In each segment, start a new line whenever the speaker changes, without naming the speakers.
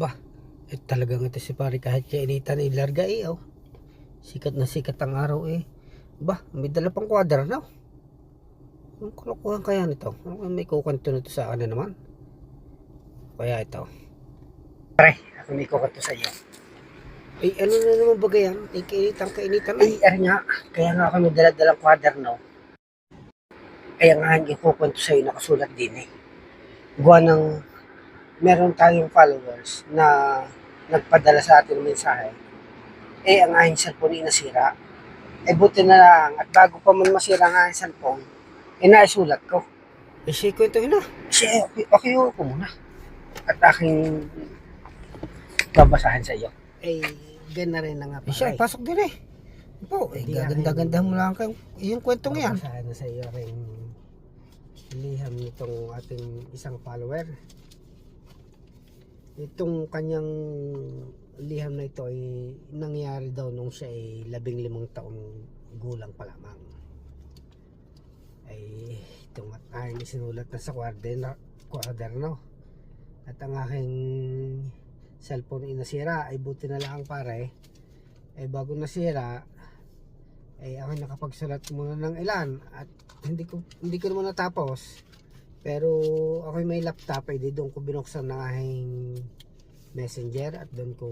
Ba, talagang ito si pare kahit kainitan ilarga oh. Sikat na sikat ang araw Ba, may dala pang kwaderno. Anong kalokohan kaya nito? Ano may kukanto nito sa akin naman? Kaya ito. Pare, ako may kukanto sa iyo. Ano na naman bagay yan? Kainitan nga. Kaya nga ako may dala-dalang kwaderno. Kaya nga hindi kukanto sa iyo nakasulat din Gawa ng meron tayong followers na nagpadala sa atin ng mensahe. Ang aking cellphone nasira. Buti na lang, at bago pa man masira ang aking cellphone, naisulat ko. Siya kwento na. Siya, okay ko muna. At aking babasahin sa iyo. Ganda rin na nga pare. Siya, pasok din Po, gaganda-ganda mo lang kayo. Yung kwento nga yan. Babasahin na sa iyo rin liham nitong ating isang follower. Itong kanyang liham na ito ay nangyari daw nung siya ay 15 taong gulang pa lamang. Itong aking isinulat na sa kwaderno. At ang aking cellphone ay nasira. Buti na lang pare. Bago nasira, ako nakapagsulat muna ng ilan. At hindi ko naman natapos. Pero ako may laptop doon ko binuksan ng aking messenger at doon ko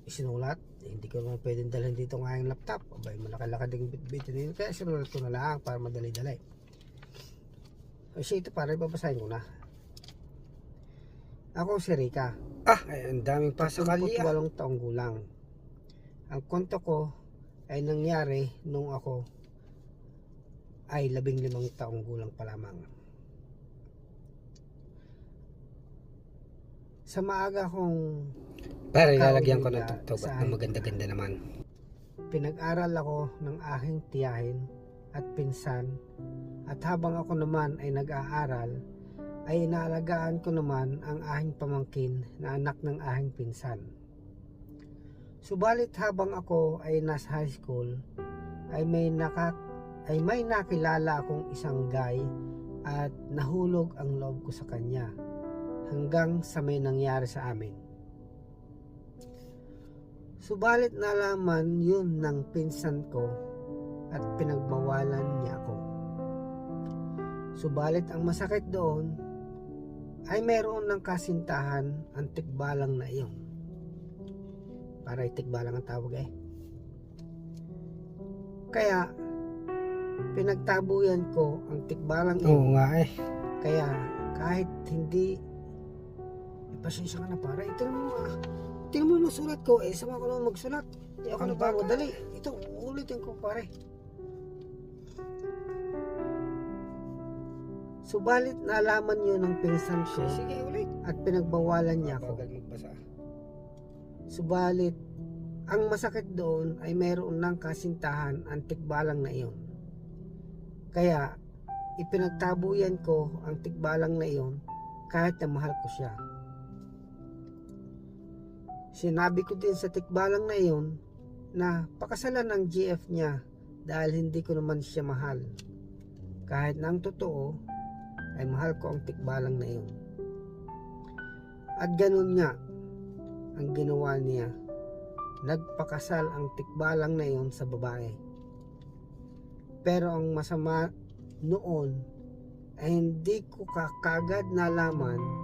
isinulat. Hindi ko naman pwedeng dalhin dito ng aking laptop. Malaki-laki ding bitbitin yun. Kaya sinulat ko na lang para madali-dali. Ito para babasahin ko na. Ako si Rica. Ang daming pasakali 8 taong gulang. Ang kwento ko ay nangyari nung ako ay 15 taong gulang pa lamang. Sa maaga kong
Pare, lalagyan ko ng tugtog na maganda-ganda naman.
Pinag-aral ako ng aking tiyahin at pinsan, at habang ako naman ay nag-aaral, ay inaalagaan ko naman ang aking pamangkin na anak ng aking pinsan. Subalit habang ako ay nasa high school, ay may nakilala akong isang guy at nahulog ang loob ko sa kanya. Hanggang sa may nangyari sa amin. Subalit nalaman yun ng pinsan ko at pinagbawalan niya ako. Subalit ang masakit doon ay mayroon ng kasintahan ang tikbalang na iyon. Para tikbalang ang tawag Kaya pinagtabuyan ko ang tikbalang iyon.
Oo nga
Kaya kahit hindi pasensya ka na pare. Tingnan mo yung sulat ko sama ko naman magsulat. Hindi ako nagpapadali. Ito, ulitin ko pare. Subalit nalaman yun ng pinsan ko.
Sige, ulit.
At pinagbawalan niya ako. Subalit ang masakit doon ay mayroon ng kasintahan ang tikbalang na iyon. Kaya ipinagtabuyan ko ang tikbalang na iyon kahit na mahal ko siya. Sinabi ko din sa tikbalang na iyon na pakasalan ang GF niya dahil hindi ko naman siya mahal. Kahit na ang totoo ay mahal ko ang tikbalang na iyon. At ganun nga ang ginawa niya. Nagpakasal ang tikbalang na iyon sa babae. Pero ang masama noon ay hindi ko kagad nalaman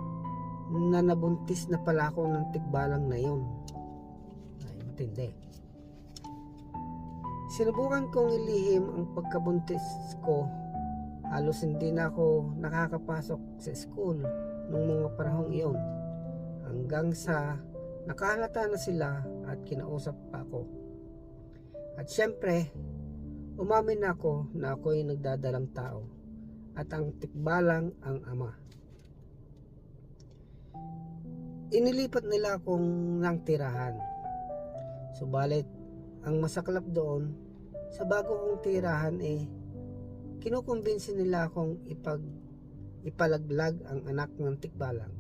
na nabuntis na pala ako ng tikbalang na yun. Ay, matindi. Sinubukan kong ilihim ang pagkabuntis ko. Halos hindi na ako nakakapasok sa school nung mga panahong iyon. Hanggang sa nakahalata na sila at kinausap pa ako. At syempre, umamin ako na ako ay nagdadalang tao at ang tikbalang ang ama. Inilipat nila akong ng tirahan. Subalit, ang masaklap doon, sa bago kong tirahan kinukumbinsi nila akong ipalaglag ang anak ng tikbalang.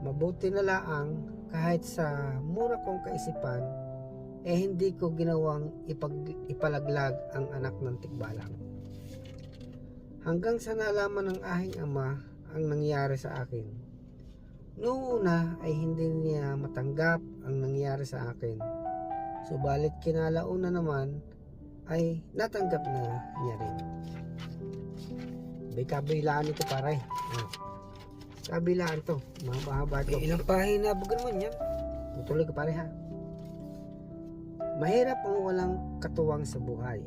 Mabuti na laang kahit sa mura kong kaisipan, hindi ko ginawang ipalaglag ang anak ng tikbalang. Hanggang sa nalaman ng aking ama ang nangyari sa akin. Noong una ay hindi niya matanggap ang nangyari sa akin. Subalit kinalauna naman ay natanggap na niya rin. May kabilaan ito pare. Kabilaan to. Mahaba to.
Ilang pahina ba naman yan?
Tutuloy ko pare ha. Mahirap ang walang katuwang sa buhay.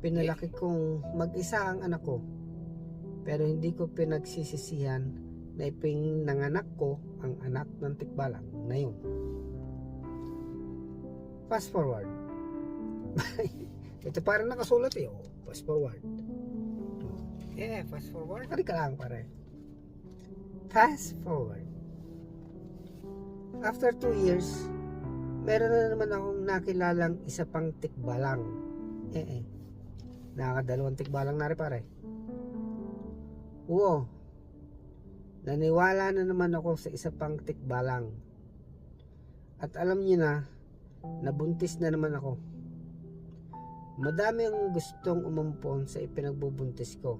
Pinalaki kong mag-isa ang anak ko. Pero hindi ko pinagsisisihan na ipinanganak ko ang anak ng tikbalang na yun. Fast forward. Ito parang nakasulat eh. Oh, fast forward.
Yeah, fast forward.
Pari ka lang pare. Fast forward. After 2 years, meron na naman akong nakilalang isa pang tikbalang. Nakakadalawang tikbalang na rin pare. Oo. Naniwala na naman ako sa isa pang tikbalang. At alam niyo na, nabuntis na naman ako. Madami ang gustong umampon sa ipinagbubuntis ko.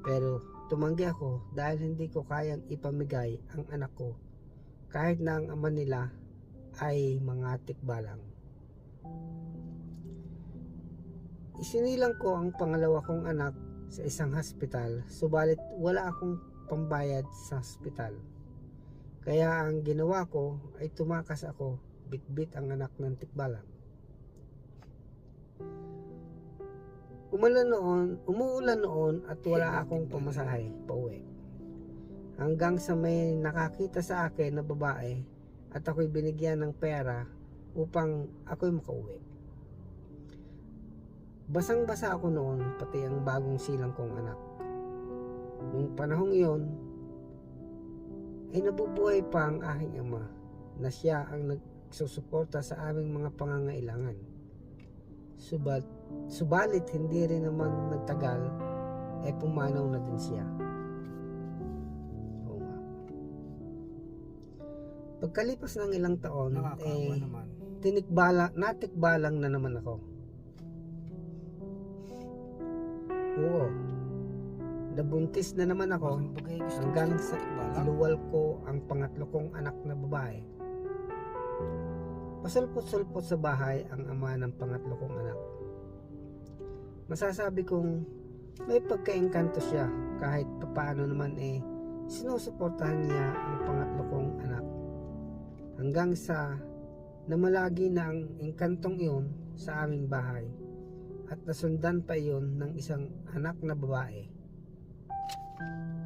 Pero tumanggi ako dahil hindi ko kayang ipamigay ang anak ko kahit na ang ama nila ay mga tikbalang. Isinilang ko ang pangalawa kong anak sa isang hospital, subalit wala akong pambayad sa hospital. Kaya ang ginawa ko ay tumakas ako, bitbit ang anak ng tikbalang. Umuulan noon at wala akong pamasahe pauwi. Hanggang sa may nakakita sa akin na babae at ako'y binigyan ng pera upang ako'y makauwi. Basang-basa ako noon, pati ang bagong silang kong anak. Nung panahong iyon, ay nabubuhay pa ang aking ama na siya ang nagsusuporta sa aming mga pangangailangan. Subalit hindi rin naman nagtagal ay pumanaw na din siya. Oo nga. Pagkalipas ng ilang taon,
Nakakaawa naman.
natikbalang na naman ako. Oo. Nabuntis na naman ako hanggang sa iluwal ko ang pangatlo kong anak na babae. Pasulpot-sulpot sa bahay ang ama ng pangatlo kong anak. Masasabi kong may pagkaengkanto siya kahit papaano naman sinusuportahan niya ang pangatlo kong anak. Hanggang sa namalagi na ang engkantong iyon sa aming bahay at nasundan pa iyon ng isang anak na babae.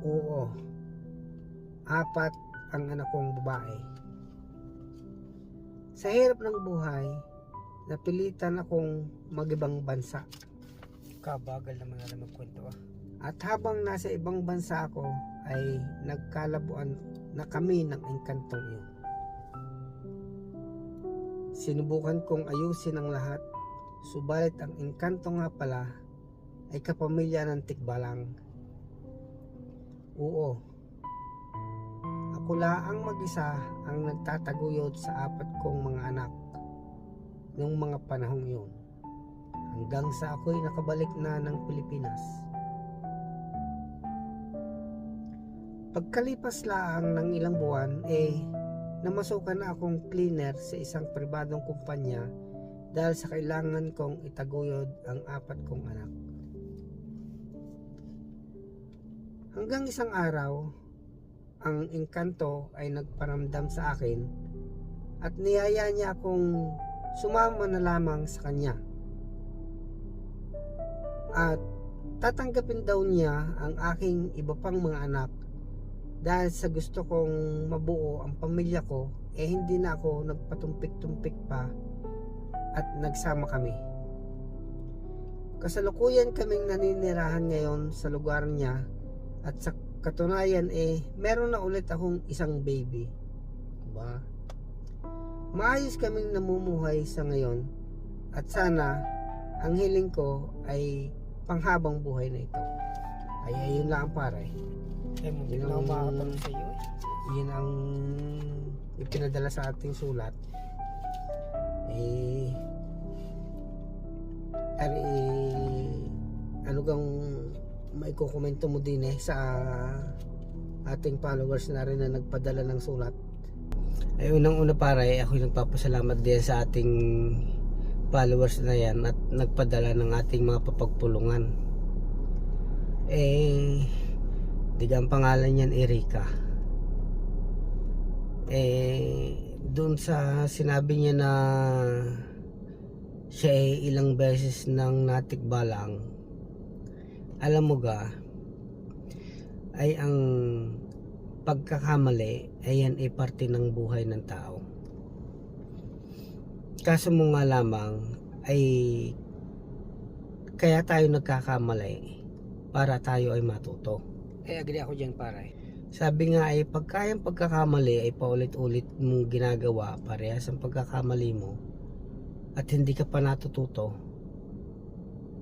Oo, 4 ang anak kong babae. Sa hirap ng buhay, napilitan akong mag-ibang bansa.
Kabagal naman na magkwento ah.
At habang nasa ibang bansa ako, ay nagkalabuan na kami ng engkantong iyon. Sinubukan kong ayusin ang lahat, subalit ang engkanto nga pala ay kapamilya ng tikbalang. Oo, ako laang mag-isa ang nagtataguyod sa 4 kong mga anak noong mga panahong iyon, hanggang sa ako'y nakabalik na ng Pilipinas. Pagkalipas laang ng ilang buwan, namasukan na akong cleaner sa isang pribadong kumpanya dahil sa kailangan kong itaguyod ang 4 kong anak. Hanggang isang araw, ang engkanto ay nagparamdam sa akin at niyaya niya akong sumama na lamang sa kanya. At tatanggapin daw niya ang aking iba pang mga anak dahil sa gusto kong mabuo ang pamilya ko, hindi na ako nagpatumpik-tumpik pa at nagsama kami. Kasalukuyan kaming naninirahan ngayon sa lugar niya at sa katunayan meron na ulit akong isang baby. Diba? Maayos kaming namumuhay sa ngayon at sana ang hiling ko ay panghabang buhay na ito. Ay ayun lang pare.
Muntik na ako makakatanong sa iyo
Yun ang ipinadala sa ating sulat. Ano kang maikukomento mo din sa ating followers na rin na nagpadala ng sulat. Ay unang-una pare, ako yung nagpapasalamat din sa ating followers na yan at nagpadala ng ating mga papagpulungan. Digang pangalan niyan Erika. Doon sa sinabi niya na siya ay ilang beses nang natikbalang, alam mo ga, ay ang pagkakamali ay yan ay parte ng buhay ng tao. Kaso mo nga lamang ay kaya tayo nagkakamali para tayo ay matuto.
Ay agree ako dyan pare.
Sabi nga ay pagkayang pagkakamali ay paulit-ulit mong ginagawa, parehas ang pagkakamali mo at hindi ka pa natututo,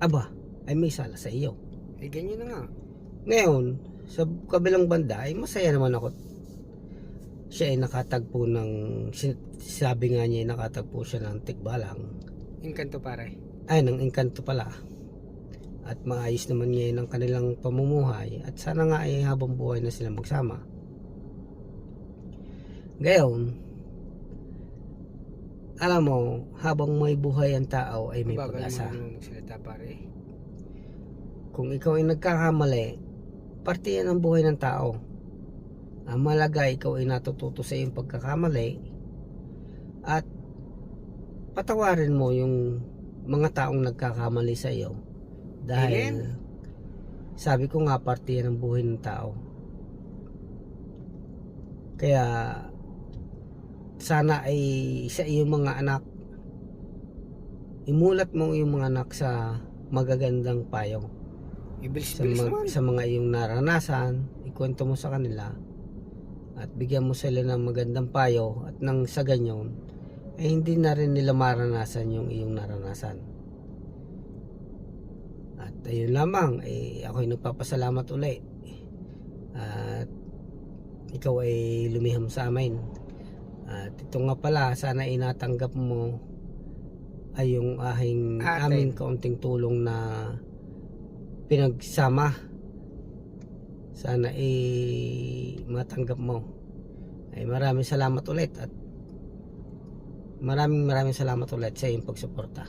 aba ay may sala sa iyo.
Ganyan na nga.
Ngayon sa kabilang banda ay masaya naman ako. Siya ay nakatagpo ng, sabi nga niya ay nakatagpo siya ng tikbalang.
Engkanto pare.
Ay, ng engkanto pala. At maayos naman niya ng kanilang pamumuhay. At sana nga ay habang buhay na sila magsama. Gayon, alam mo, habang may buhay ang tao ay may pag-asa.
Bagal mo magsalita pare.
Kung ikaw ay nagkakamali, parte yan ang buhay ng tao. Ang malaga, ikaw ay natututo sa iyong pagkakamali at patawarin mo yung mga taong nagkakamali sa iyo. Dahil sabi ko nga, parte yan ang buhay ng tao. Kaya sana ay sa iyong mga anak, imulat mo iyong mga anak sa magagandang payo. Sa mga iyong naranasan, ikwento mo sa kanila at bigyan mo sila ng magandang payo, at nang sa ganyan ay hindi na rin nila maranasan yung iyong naranasan. At ayun lamang, ako'y nagpapasalamat uli at ikaw ay lumiham sa amin. At ito nga pala, sana inatanggap mo ay yung aming kaunting tulong na pinagsama. Sana matanggap mo. Ay maraming salamat ulit at maraming salamat ulit sa iyong pagsuporta.